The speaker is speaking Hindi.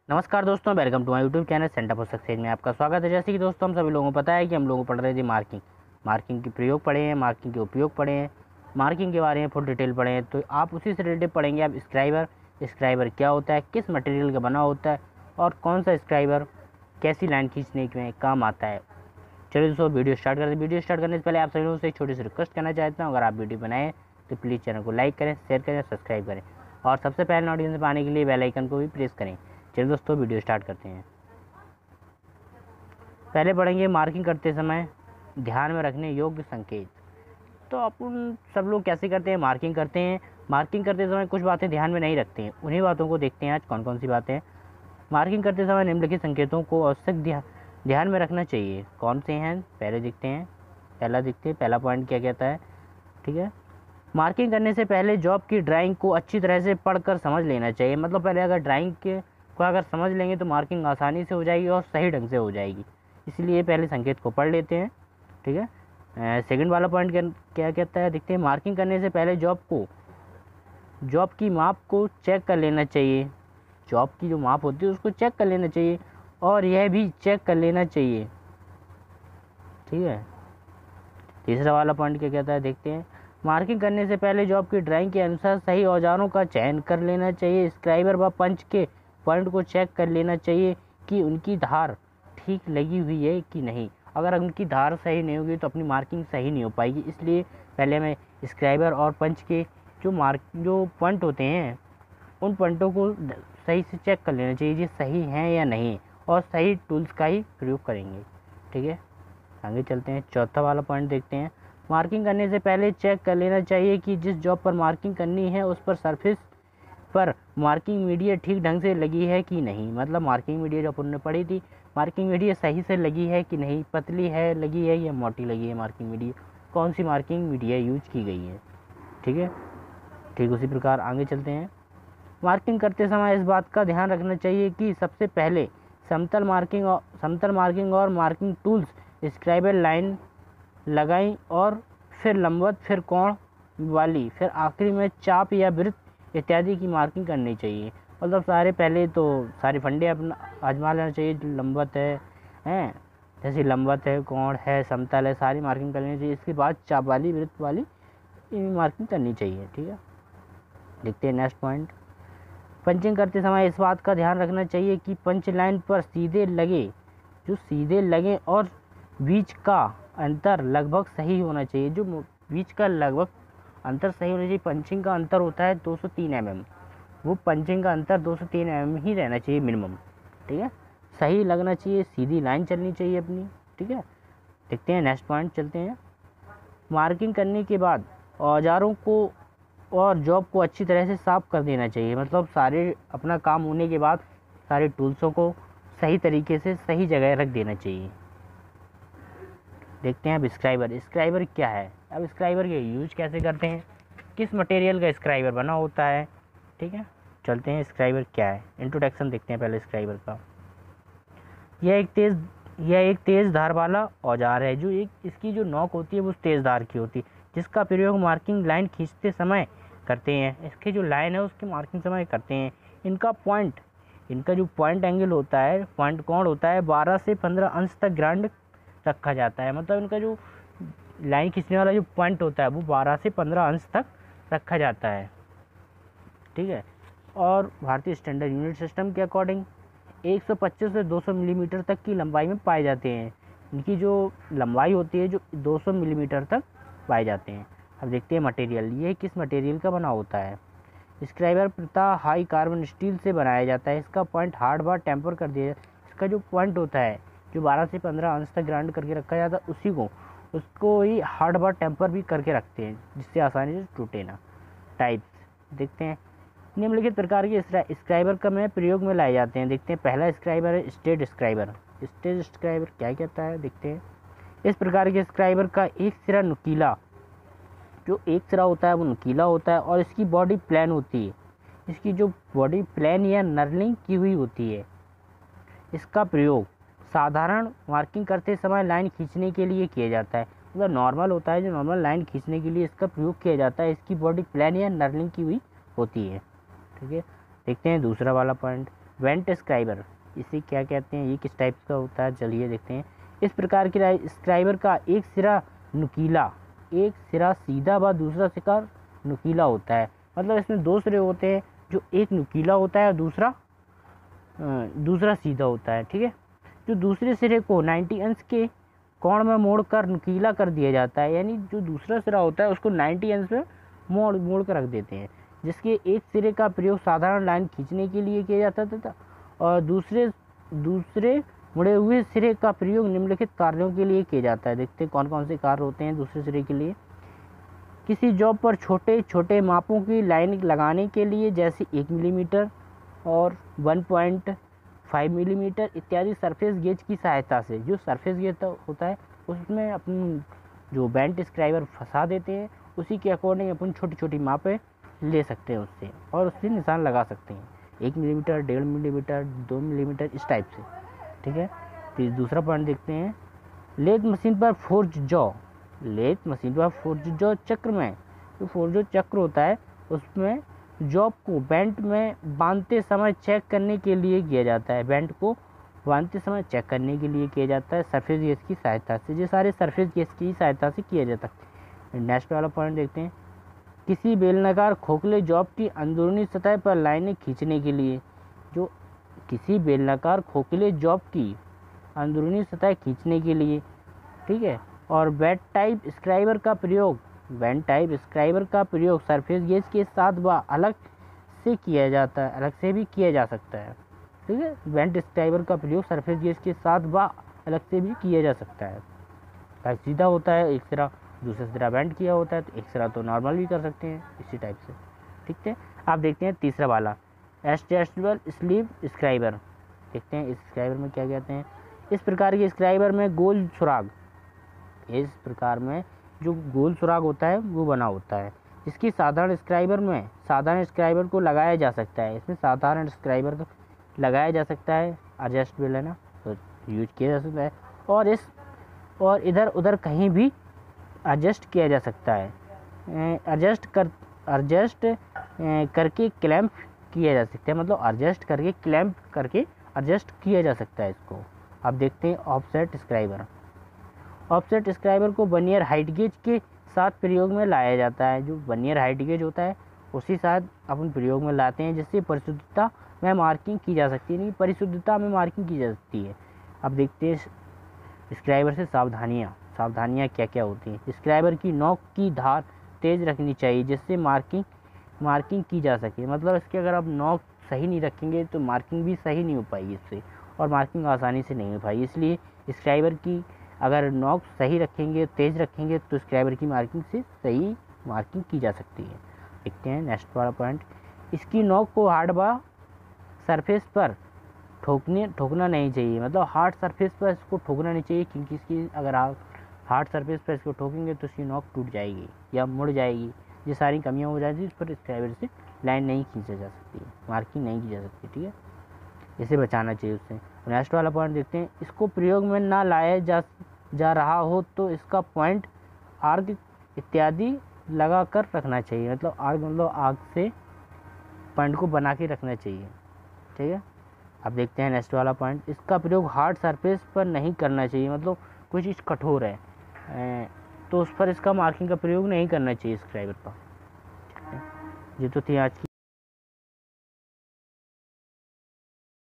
नमस्कार दोस्तों, welcome to my YouTube channel centre for success में आपका स्वागत है। जैसे कि दोस्तों हम सभी लोगों को पता है कि हम लोगों को पढ़ रहे थे मार्किंग के प्रयोग पढ़े हैं, मार्किंग के उपयोग पढ़े हैं, मार्किंग के बारे में फुल डिटेल पढ़े हैं। तो आप उसी से रिलेटेड पढ़ेंगे। आप स्क्राइबर क्या होता है, किस मटेरियल का बना होता है और कौन सा स्क्राइबर कैसी लाइन खींचने में काम आता है। चलिए दोस्तों वीडियो स्टार्ट करते हैं। वीडियो स्टार्ट करने से पहले आप सभी लोगों से एक छोटी सी रिक्वेस्ट करना चाहता हूँ। अगर आप वीडियो बनाएं तो प्लीज़ चैनल को लाइक करें, शेयर करें, सब्सक्राइब करें और सबसे पहले नोटिफिकेशन पाने के लिए बेल आइकन को भी प्रेस करें। चलिए दोस्तों वीडियो स्टार्ट करते हैं। पहले पढ़ेंगे मार्किंग करते समय ध्यान में रखने योग्य संकेत। तो अपन सब लोग कैसे करते हैं, मार्किंग करते हैं। मार्किंग करते समय कुछ बातें ध्यान में नहीं रखते हैं। उन्हीं बातों को देखते हैं आज कौन कौन सी बातें। मार्किंग करते समय निम्नलिखित संकेतों को आवश्यक ध्यान में रखना चाहिए। कौन से हैं पहले देखते हैं। पहला पॉइंट क्या कहता है, ठीक है। मार्किंग करने से पहले जॉब की ड्राइंग को अच्छी तरह से पढ़कर समझ लेना चाहिए। मतलब पहले अगर ड्राइंग को अगर समझ लेंगे तो मार्किंग आसानी से हो जाएगी और सही ढंग से हो जाएगी। इसलिए पहले संकेत को पढ़ लेते हैं, ठीक है। सेकंड वाला पॉइंट क्या कहता है, देखते हैं। मार्किंग करने से पहले जॉब की माप को चेक कर लेना चाहिए। जॉब की जो माप होती है उसको चेक कर लेना चाहिए और यह भी चेक कर लेना चाहिए, ठीक है। तीसरा वाला पॉइंट क्या कहता है, देखते हैं। मार्किंग करने से पहले जॉब की ड्राइंग के अनुसार सही औजारों का चयन कर लेना चाहिए। स्क्राइबर व पंच के पॉइंट को चेक कर लेना चाहिए कि उनकी धार ठीक लगी हुई है कि नहीं। अगर उनकी धार सही नहीं होगी तो अपनी मार्किंग सही नहीं हो पाएगी। इसलिए पहले हमें स्क्राइबर और पंच के जो पॉइंट होते हैं उन पॉइंटों को सही से चेक कर लेना चाहिए, ये सही हैं या नहीं, और सही टूल्स का ही प्रयोग करेंगे, ठीक है। आगे चलते हैं, चौथा वाला पॉइंट देखते हैं। मार्किंग करने से पहले चेक कर लेना चाहिए कि जिस जॉब पर मार्किंग करनी है उस पर सरफेस पर मार्किंग मीडिया ठीक ढंग से लगी है कि नहीं। मतलब मार्किंग मीडिया जो अपन ने पढ़ी थी, मार्किंग मीडिया सही से लगी है कि नहीं, पतली है लगी है या मोटी लगी है मार्किंग मीडिया, कौन सी मार्किंग मीडिया यूज की गई है, ठीक है। ठीक उसी प्रकार आगे चलते हैं। मार्किंग करते समय इस बात का ध्यान रखना चाहिए कि सबसे पहले समतल मार्किंग और मार्किंग टूल्स स्क्राइबर लाइन लगाई और फिर लंबवत, फिर कोण वाली, फिर आखिरी में चाप या वृत्त इत्यादि की मार्किंग करनी चाहिए। मतलब पहले तो सारे फंडे अपना आजमा लेना चाहिए। जो लंबवत है जैसे लंबवत है, कोण है, समतल है, सारी मार्किंग कर लेनी चाहिए। इसके बाद चाप वाली, वृत्त वाली मार्किंग करनी चाहिए, ठीक है। देखते हैं नेक्स्ट पॉइंट। पंचिंग करते समय इस बात का ध्यान रखना चाहिए कि पंच लाइन पर सीधे लगे और बीच का अंतर लगभग सही होना चाहिए। जो बीच का लगभग अंतर सही होना चाहिए। पंचिंग का अंतर होता है 203 mm, वो पंचिंग का अंतर 203 mm ही रहना चाहिए मिनिमम, ठीक है। सही लगना चाहिए, सीधी लाइन चलनी चाहिए अपनी, ठीक है। देखते हैं नेक्स्ट पॉइंट, चलते हैं। मार्किंग करने के बाद औजारों को और जॉब को अच्छी तरह से साफ कर देना चाहिए। मतलब सारे अपना काम होने के बाद सारे टूल्सों को सही तरीके से सही जगह रख देना चाहिए। देखते हैं अब स्क्राइबर क्या है। अब स्क्राइबर के यूज कैसे करते हैं, किस मटेरियल का स्क्राइबर बना होता है, ठीक है। चलते हैं स्क्राइबर क्या है, इंट्रोडक्शन देखते हैं पहले स्क्राइबर का। यह एक तेज़ धार वाला औजार है। इसकी जो नोक होती है वो तेज़ धार की होती है, जिसका प्रयोग मार्किंग लाइन खींचते समय करते हैं। इसकी जो लाइन है उसकी मार्किंग समय करते हैं। इनका जो पॉइंट एंगल होता है, पॉइंट कोण होता है, 12 से 15 अंश तक ग्रांड रखा जाता है। मतलब इनका जो लाइन खींचने वाला जो पॉइंट होता है वो 12 से 15 अंश तक रखा जाता है, ठीक है। और भारतीय स्टैंडर्ड यूनिट सिस्टम के अकॉर्डिंग 125 से 200 मिलीमीटर तक की लंबाई में पाए जाते हैं। इनकी जो लंबाई होती है जो 200 मिलीमीटर तक पाए जाते हैं। अब देखते हैं मटेरियल, ये किस मटेरियल का बना होता है। स्क्राइबर प्रथा हाई कार्बन स्टील से बनाया जाता है। इसका पॉइंट हार्ड बार टेम्पर कर दिया जाता है। इसका जो पॉइंट होता है जो 12 से 15 अंश तक ग्राइंड करके रखा जाता है उसको ही हार्ड बार टेम्पर भी करके रखते हैं, जिससे आसानी से टूटे ना। टाइप्स देखते हैं। निम्नलिखित प्रकार के स्क्राइबर का में प्रयोग में लाए जाते हैं। देखते हैं पहला स्क्राइबर है स्ट्रेट स्क्राइबर। स्ट्रेट स्क्राइबर क्या कहता है, देखते हैं। इस प्रकार के स्क्राइबर का एक सिरा होता है वो नुकीला होता है और इसकी बॉडी प्लेन होती है। इसकी जो बॉडी प्लेन या नर्लिंग की हुई होती है। इसका प्रयोग साधारण मार्किंग करते समय लाइन खींचने के लिए किया जाता है। मतलब नॉर्मल होता है, जो नॉर्मल लाइन खींचने के लिए इसका प्रयोग किया जाता है। इसकी बॉडी प्लेन या नर्लिंग की हुई होती है, ठीक है। देखते हैं दूसरा वाला पॉइंट। वेंट स्क्राइबर, इसे क्या कहते हैं, ये किस टाइप का होता है, चलिए देखते हैं। इस प्रकार के स्क्राइबर का एक सिरा नुकीला, एक सिरा सीधा व दूसरा सिरा नुकीला होता है। मतलब इसमें दो सिरे होते हैं, जो एक नुकीला होता है और दूसरा सीधा होता है, ठीक है। जो दूसरे सिरे को 90 अंश के कोण में मोड़कर नुकीला कर दिया जाता है, यानी जो दूसरा सिरा होता है उसको 90 अंश में मोड़ कर रख देते हैं, जिसके एक सिरे का प्रयोग साधारण लाइन खींचने के लिए किया जाता था और दूसरे मुड़े हुए सिरे का प्रयोग निम्नलिखित कार्यों के लिए किया जाता है। देखते हैं कौन कौन से कार्य होते हैं दूसरे सिरे के लिए। किसी जॉब पर छोटे छोटे मापों की लाइन लगाने के लिए, जैसे 1 मिलीमीटर और 1.5 मिलीमीटर इत्यादि सरफेस गेज की सहायता से। जो सरफेस गेज होता है उसमें अपन जो बेंट स्क्राइबर फंसा देते हैं, उसी के अकॉर्डिंग अपन छोटी छोटी मापें ले सकते हैं उससे, और उससे निशान लगा सकते हैं। 1 मिलीमीटर, 1.5 मिलीमीटर, 2 मिलीमीटर, इस टाइप से, ठीक है। फिर दूसरा पॉइंट देखते हैं। लेथ मशीन पर फोर्ज जॉ, लेथ मशीन पर फोर्ज जॉ चक्र में, जो फोर्ज जॉ चक्र होता है उसमें जॉब को बेंट में बांधते समय चेक करने के लिए किया जाता है, बेंट को बांधते समय चेक करने के लिए किया जाता है सरफेस गेज की सहायता से। ये सारे सरफेस गेज की सहायता से किया जाता है। नेक्स्ट वाला पॉइंट देखते हैं। किसी बेलनाकार खोखले जॉब की अंदरूनी सतह पर लाइनें खींचने के लिए, जो किसी बेलनाकार खोखले जॉब की अंदरूनी सतह खींचने के लिए, ठीक है। और बेंट टाइप स्क्राइबर का प्रयोग, बेंट टाइप स्क्राइबर का प्रयोग सरफेस गेज के साथ व अलग से किया जाता है, अलग से भी किया जा सकता है, ठीक है। बेंट स्क्राइबर का प्रयोग सरफेस गेज के साथ व अलग से भी किया जा सकता है। सीधा होता है एक सिरा, दूसरा सिरा बेंट किया होता है, तो एक सिरा तो नॉर्मल भी कर सकते हैं इसी टाइप से, ठीक है। आप देखते हैं तीसरा वाला एडजस्टेबल स्लीव स्क्राइबर। देखते हैं इस स्क्राइबर में क्या कहते हैं। इस प्रकार के स्क्राइबर में गोल सुराग, इस प्रकार में जो गोल सुराग होता है वो बना होता है। इसकी साधारण स्क्राइबर को लगाया जा सकता है, इसमें साधारण स्क्राइबर को लगाया जा सकता है, एडजस्टेबल है ना, तो यूज किया जा सकता है। और इधर उधर कहीं भी एडजस्ट किया जा सकता है, एडजस्ट करके क्लैंप किया जा सकता है, मतलब एडजस्ट करके क्लैंप करके एडजस्ट किया जा सकता है इसको। अब देखते हैं ऑफसेट स्क्राइबर। ऑफसेट स्क्राइबर को वर्नियर हाइट गेज के साथ प्रयोग में लाया जाता है। जो वर्नियर हाइट गेज होता है उसी साथ अपन प्रयोग में लाते हैं, जिससे परिशुद्धता में मार्किंग की जा सकती है, नहीं परिशुद्धता में मार्किंग की जा सकती है। अब देखते हैं स्क्राइबर से सावधानियाँ क्या क्या होती हैं। स्क्राइबर की नोक की धार तेज रखनी चाहिए, जिससे मार्किंग की जा सके। मतलब इसके अगर आप नोक सही नहीं रखेंगे तो मार्किंग भी सही नहीं हो पाएगी इससे, और मार्किंग आसानी से नहीं हो पाएगी। इसलिए स्क्राइबर की अगर नोक सही रखेंगे, तेज़ रखेंगे, तो स्क्राइबर की मार्किंग से सही मार्किंग की जा सकती है। देखते हैं नेक्स्ट वाला पॉइंट। इसकी नोक को हार्ड व सरफेस पर ठोकना नहीं चाहिए, मतलब हार्ड सरफेस पर इसको ठोकना नहीं चाहिए, क्योंकि इसकी अगर आप हार्ड सरफेस पर इसको ठोकेंगे तो इसकी नोक टूट जाएगी या मुड़ जाएगी, ये सारी कमियां हो जाती है। इस पर स्क्राइबर से लाइन नहीं खींचा जा सकती, मार्किंग नहीं की जा सकती, ठीक है। इसे बचाना चाहिए उससे। नेक्स्ट वाला पॉइंट देखते हैं। इसको प्रयोग में ना लाया जा रहा हो तो इसका पॉइंट आर्क इत्यादि लगा कर रखना चाहिए, मतलब आर्क मतलब आग से पॉइंट को बना के रखना चाहिए, ठीक है। अब देखते हैं नेक्स्ट वाला पॉइंट। इसका प्रयोग हार्ड सरफेस पर नहीं करना चाहिए, मतलब कोई चीज़ कठोर है तो उस पर इसका मार्किंग का प्रयोग नहीं करना चाहिए स्क्राइबर पर, ठीक है। ये तो थी आज की